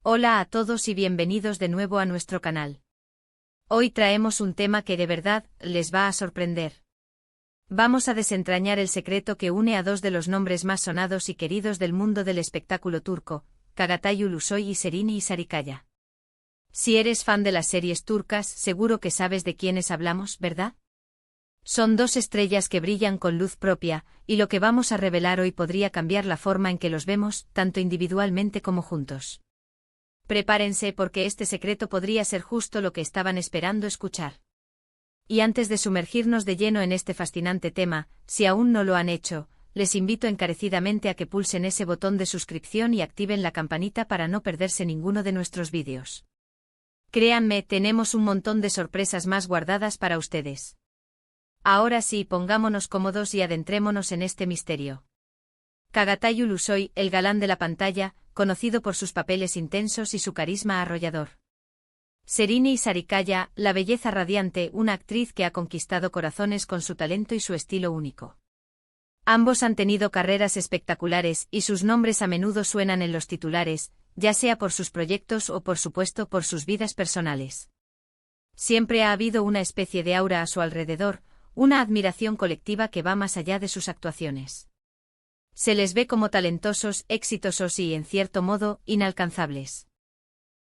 Hola a todos y bienvenidos de nuevo a nuestro canal. Hoy traemos un tema que de verdad les va a sorprender. Vamos a desentrañar el secreto que une a dos de los nombres más sonados y queridos del mundo del espectáculo turco, Çağatay Ulusoy y Serini Sarıkaya. Si eres fan de las series turcas, seguro que sabes de quiénes hablamos, ¿verdad? Son dos estrellas que brillan con luz propia, y lo que vamos a revelar hoy podría cambiar la forma en que los vemos, tanto individualmente como juntos. Prepárense porque este secreto podría ser justo lo que estaban esperando escuchar. Y antes de sumergirnos de lleno en este fascinante tema, si aún no lo han hecho, les invito encarecidamente a que pulsen ese botón de suscripción y activen la campanita para no perderse ninguno de nuestros vídeos. Créanme, tenemos un montón de sorpresas más guardadas para ustedes. Ahora sí, pongámonos cómodos y adentrémonos en este misterio. Çağatay Ulusoy, el galán de la pantalla, conocido por sus papeles intensos y su carisma arrollador. Serini Sarıkaya, la belleza radiante, una actriz que ha conquistado corazones con su talento y su estilo único. Ambos han tenido carreras espectaculares y sus nombres a menudo suenan en los titulares, ya sea por sus proyectos o por supuesto por sus vidas personales. Siempre ha habido una especie de aura a su alrededor, una admiración colectiva que va más allá de sus actuaciones. Se les ve como talentosos, exitosos y, en cierto modo, inalcanzables.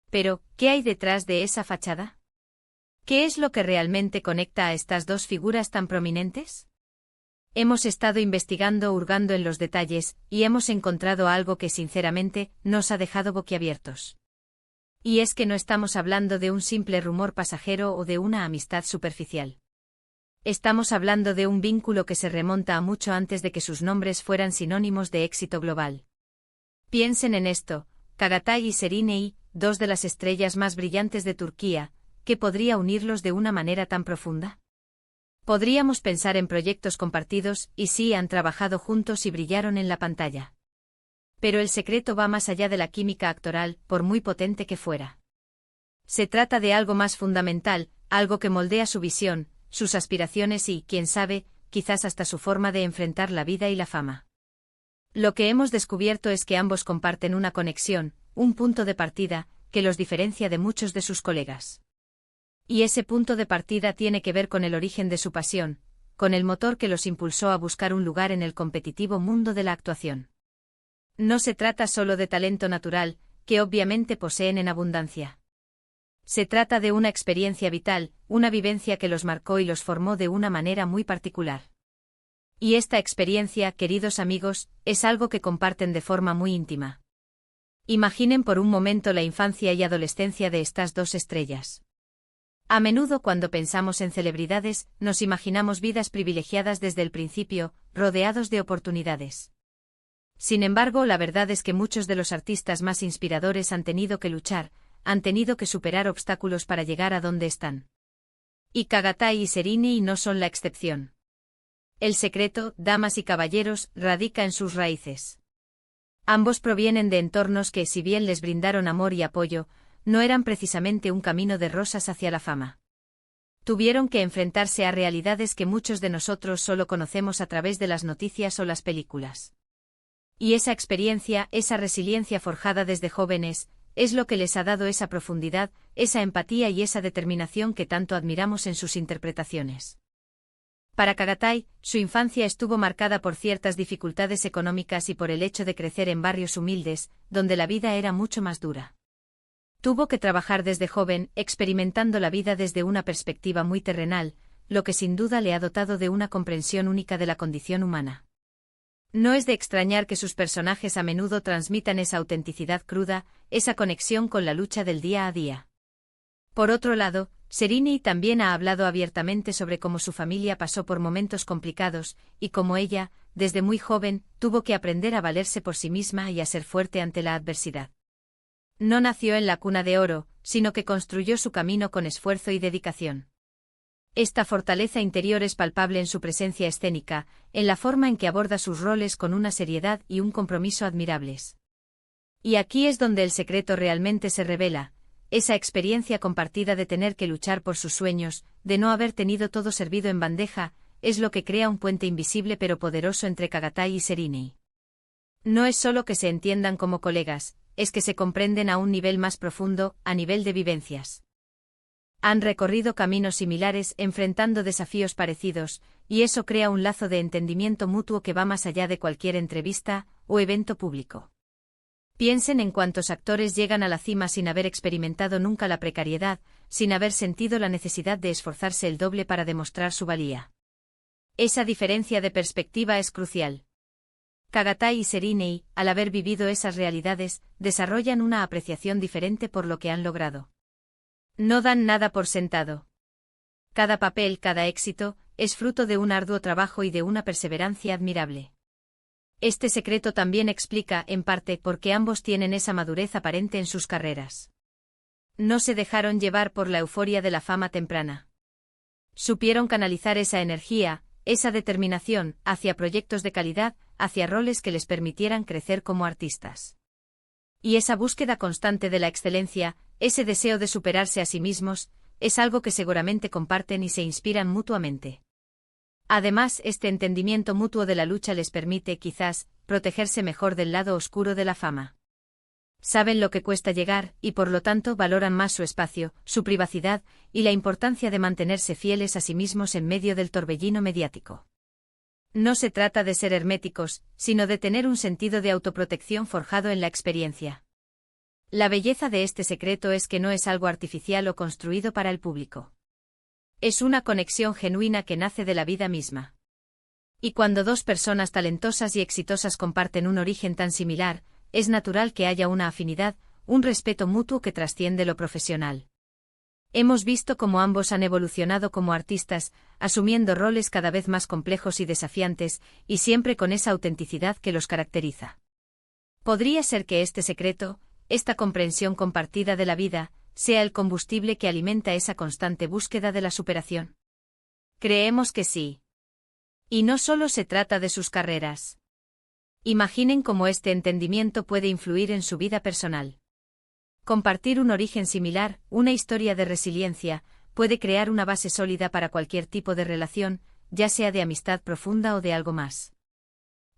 Pero, ¿qué hay detrás de esa fachada? ¿Qué es lo que realmente conecta a estas dos figuras tan prominentes? Hemos estado investigando, hurgando en los detalles, y hemos encontrado algo que sinceramente nos ha dejado boquiabiertos. Y es que no estamos hablando de un simple rumor pasajero o de una amistad superficial. Estamos hablando de un vínculo que se remonta a mucho antes de que sus nombres fueran sinónimos de éxito global. Piensen en esto, Çağatay y Serini, dos de las estrellas más brillantes de Turquía, ¿qué podría unirlos de una manera tan profunda? Podríamos pensar en proyectos compartidos, y sí han trabajado juntos y brillaron en la pantalla. Pero el secreto va más allá de la química actoral, por muy potente que fuera. Se trata de algo más fundamental, algo que moldea su visión, sus aspiraciones y, quién sabe, quizás hasta su forma de enfrentar la vida y la fama. Lo que hemos descubierto es que ambos comparten una conexión, un punto de partida, que los diferencia de muchos de sus colegas. Y ese punto de partida tiene que ver con el origen de su pasión, con el motor que los impulsó a buscar un lugar en el competitivo mundo de la actuación. No se trata solo de talento natural, que obviamente poseen en abundancia. Se trata de una experiencia vital, una vivencia que los marcó y los formó de una manera muy particular. Y esta experiencia, queridos amigos, es algo que comparten de forma muy íntima. Imaginen por un momento la infancia y adolescencia de estas dos estrellas. A menudo cuando pensamos en celebridades, nos imaginamos vidas privilegiadas desde el principio, rodeados de oportunidades. Sin embargo, la verdad es que muchos de los artistas más inspiradores han tenido que luchar, han tenido que superar obstáculos para llegar a donde están. Y Çağatay y Serini no son la excepción. El secreto, damas y caballeros, radica en sus raíces. Ambos provienen de entornos que, si bien les brindaron amor y apoyo, no eran precisamente un camino de rosas hacia la fama. Tuvieron que enfrentarse a realidades que muchos de nosotros solo conocemos a través de las noticias o las películas. Y esa experiencia, esa resiliencia forjada desde jóvenes, es lo que les ha dado esa profundidad, esa empatía y esa determinación que tanto admiramos en sus interpretaciones. Para Çağatay, su infancia estuvo marcada por ciertas dificultades económicas y por el hecho de crecer en barrios humildes, donde la vida era mucho más dura. Tuvo que trabajar desde joven, experimentando la vida desde una perspectiva muy terrenal, lo que sin duda le ha dotado de una comprensión única de la condición humana. No es de extrañar que sus personajes a menudo transmitan esa autenticidad cruda, esa conexión con la lucha del día a día. Por otro lado, Serini también ha hablado abiertamente sobre cómo su familia pasó por momentos complicados, y cómo ella, desde muy joven, tuvo que aprender a valerse por sí misma y a ser fuerte ante la adversidad. No nació en la cuna de oro, sino que construyó su camino con esfuerzo y dedicación. Esta fortaleza interior es palpable en su presencia escénica, en la forma en que aborda sus roles con una seriedad y un compromiso admirables. Y aquí es donde el secreto realmente se revela, esa experiencia compartida de tener que luchar por sus sueños, de no haber tenido todo servido en bandeja, es lo que crea un puente invisible pero poderoso entre Çağatay y Serini. No es solo que se entiendan como colegas, es que se comprenden a un nivel más profundo, a nivel de vivencias. Han recorrido caminos similares enfrentando desafíos parecidos, y eso crea un lazo de entendimiento mutuo que va más allá de cualquier entrevista o evento público. Piensen en cuántos actores llegan a la cima sin haber experimentado nunca la precariedad, sin haber sentido la necesidad de esforzarse el doble para demostrar su valía. Esa diferencia de perspectiva es crucial. Chagatai y Seriney, al haber vivido esas realidades, desarrollan una apreciación diferente por lo que han logrado. No dan nada por sentado. Cada papel, cada éxito, es fruto de un arduo trabajo y de una perseverancia admirable. Este secreto también explica, en parte, por qué ambos tienen esa madurez aparente en sus carreras. No se dejaron llevar por la euforia de la fama temprana. Supieron canalizar esa energía, esa determinación, hacia proyectos de calidad, hacia roles que les permitieran crecer como artistas. Y esa búsqueda constante de la excelencia, ese deseo de superarse a sí mismos, es algo que seguramente comparten y se inspiran mutuamente. Además, este entendimiento mutuo de la lucha les permite, quizás, protegerse mejor del lado oscuro de la fama. Saben lo que cuesta llegar, y por lo tanto valoran más su espacio, su privacidad, y la importancia de mantenerse fieles a sí mismos en medio del torbellino mediático. No se trata de ser herméticos, sino de tener un sentido de autoprotección forjado en la experiencia. La belleza de este secreto es que no es algo artificial o construido para el público. Es una conexión genuina que nace de la vida misma. Y cuando dos personas talentosas y exitosas comparten un origen tan similar, es natural que haya una afinidad, un respeto mutuo que trasciende lo profesional. Hemos visto cómo ambos han evolucionado como artistas, asumiendo roles cada vez más complejos y desafiantes, y siempre con esa autenticidad que los caracteriza. Podría ser que este secreto, esta comprensión compartida de la vida, sea el combustible que alimenta esa constante búsqueda de la superación. Creemos que sí. Y no solo se trata de sus carreras. Imaginen cómo este entendimiento puede influir en su vida personal. Compartir un origen similar, una historia de resiliencia, puede crear una base sólida para cualquier tipo de relación, ya sea de amistad profunda o de algo más.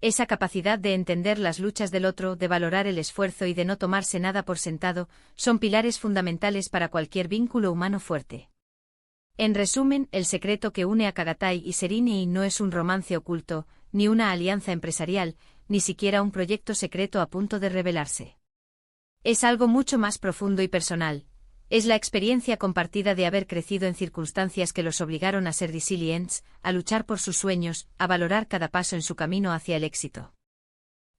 Esa capacidad de entender las luchas del otro, de valorar el esfuerzo y de no tomarse nada por sentado, son pilares fundamentales para cualquier vínculo humano fuerte. En resumen, el secreto que une a Chagatai y Seriney no es un romance oculto, ni una alianza empresarial, ni siquiera un proyecto secreto a punto de revelarse. Es algo mucho más profundo y personal. Es la experiencia compartida de haber crecido en circunstancias que los obligaron a ser resilientes, a luchar por sus sueños, a valorar cada paso en su camino hacia el éxito.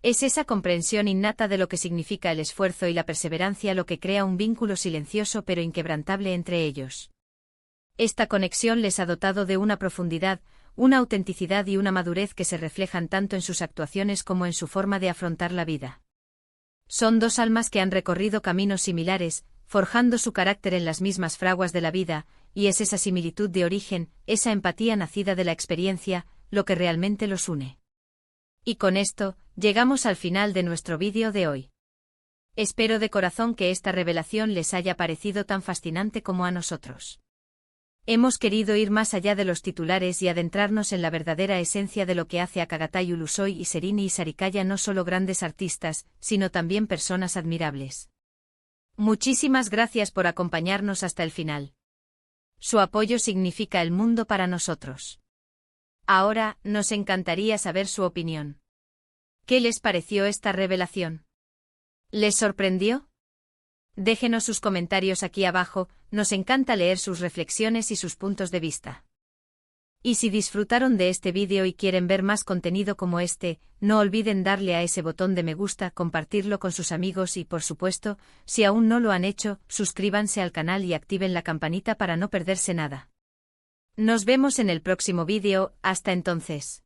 Es esa comprensión innata de lo que significa el esfuerzo y la perseverancia lo que crea un vínculo silencioso pero inquebrantable entre ellos. Esta conexión les ha dotado de una profundidad, una autenticidad y una madurez que se reflejan tanto en sus actuaciones como en su forma de afrontar la vida. Son dos almas que han recorrido caminos similares, forjando su carácter en las mismas fraguas de la vida, y es esa similitud de origen, esa empatía nacida de la experiencia, lo que realmente los une. Y con esto, llegamos al final de nuestro vídeo de hoy. Espero de corazón que esta revelación les haya parecido tan fascinante como a nosotros. Hemos querido ir más allá de los titulares y adentrarnos en la verdadera esencia de lo que hace a Chagatai Ulusoy y Seriney Sarikaya no solo grandes artistas, sino también personas admirables. Muchísimas gracias por acompañarnos hasta el final. Su apoyo significa el mundo para nosotros. Ahora, nos encantaría saber su opinión. ¿Qué les pareció esta revelación? ¿Les sorprendió? Déjenos sus comentarios aquí abajo, nos encanta leer sus reflexiones y sus puntos de vista. Y si disfrutaron de este vídeo y quieren ver más contenido como este, no olviden darle a ese botón de me gusta, compartirlo con sus amigos y, por supuesto, si aún no lo han hecho, suscríbanse al canal y activen la campanita para no perderse nada. Nos vemos en el próximo vídeo, hasta entonces.